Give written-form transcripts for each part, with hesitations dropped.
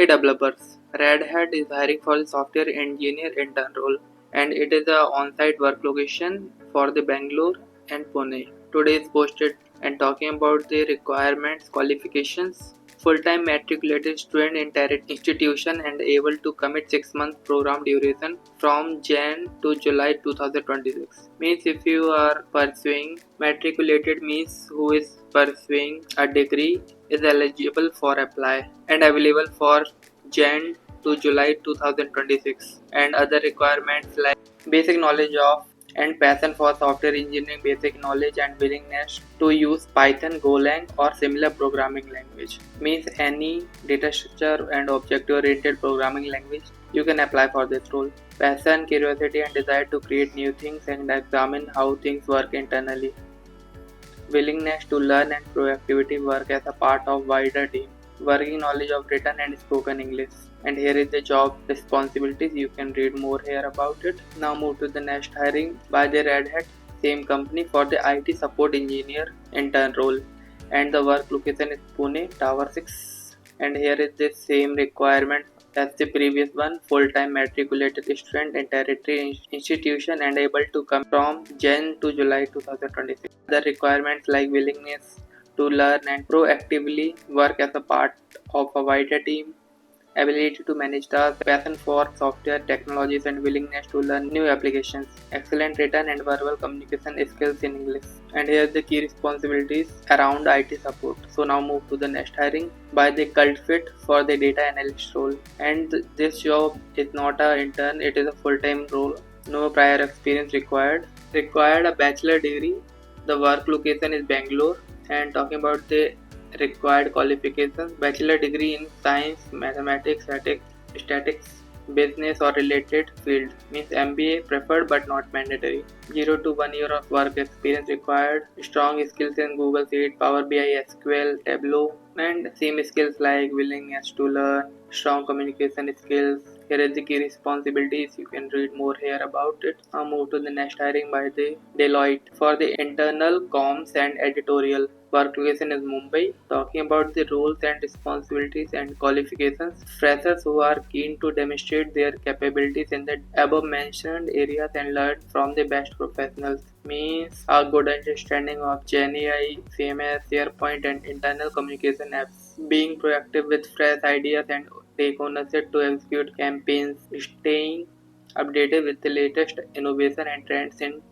Hey developers, Red Hat is hiring for the software engineer intern role, and it is a on-site work location for the Bangalore and Pune. Today is posted and talking about the requirements, qualifications. Full-time matriculated student in Terra institution and able to commit 6 month program duration from Jan to July 2026. Means if you are pursuing matriculated means who is pursuing a degree is eligible for apply and available for Jan to July 2026 and other requirements like basic knowledge of and passion for software engineering, basic knowledge and willingness to use Python, Golang or similar programming language. Means any data structure and object-oriented programming language you can apply for this role. Passion, curiosity and desire to create new things and examine how things work internally. Willingness to learn and proactivity work as a part of wider team. Working knowledge of written and spoken English. And here is the job responsibilities. You can read more here about it. Now move to the next hiring by the Red Hat, same company for the IT support engineer intern role. And the work location is Pune, Tower 6. And here is the same requirement as the previous one, full-time matriculated student in tertiary institution and able to come from Jan to July 2026. The requirements like willingness to learn and proactively work as a part of a wider team, ability to manage tasks, passion for software technologies and willingness to learn new applications, excellent written and verbal communication skills in English. And here the key responsibilities around IT support. So now move to the next hiring by the cult fit for the data analyst role. And this job is not an intern, it is a full-time role. No prior experience required. Required a bachelor degree. The work location is Bangalore. And talking about the required qualifications, bachelor degree in science, mathematics, statistics, business or related field, means MBA preferred but not mandatory. 0 to 1 year of work experience required. Strong skills in Google Sheet, Power BI, SQL, Tableau, and same skills like willingness to learn, strong communication skills. Here is the key responsibilities. You can read more here about it. Now move to the next hiring by the Deloitte for the internal comms and editorial. Work location is Mumbai. Talking about the roles and responsibilities and qualifications, freshers who are keen to demonstrate their capabilities in the above mentioned areas and learn from the best professionals, means a good understanding of GenAI, CMS, SharePoint and internal communication apps, being proactive with fresh ideas and take ownership to execute campaigns, staying updated with the latest innovation and trends in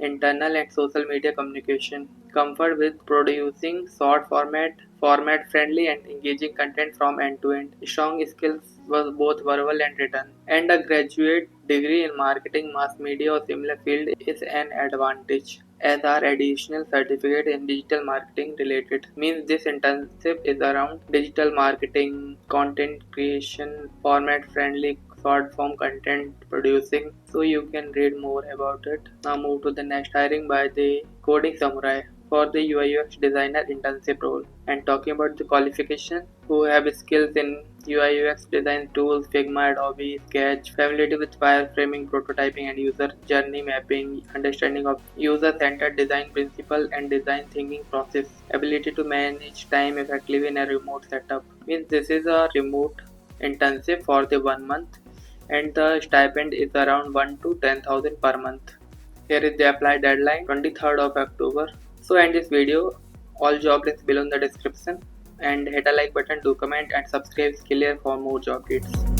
internal and social media communication, comfort with producing short format friendly and engaging content from end to end, strong skills was both verbal and written, and a graduate degree in marketing, mass media or similar field is an advantage as are additional certificate in digital marketing related, means this internship is around digital marketing, content creation, format friendly short form content producing. So you can read more about it. Now move to the next hiring by the Coding Samurai for the UI UX designer internship role. And talking about the qualification, who have skills in UI UX design tools, Figma, Adobe, Sketch, familiarity with wireframing, prototyping and user journey mapping, understanding of user-centered design principle and design thinking process, ability to manage time effectively in a remote setup. Means this is a remote internship for the 1 month and the stipend is around 1 to 10,000 per month. Here is the apply deadline 23rd of October. So end this video. All job links below in the description and hit a like button to comment and subscribe Skillr for more job updates.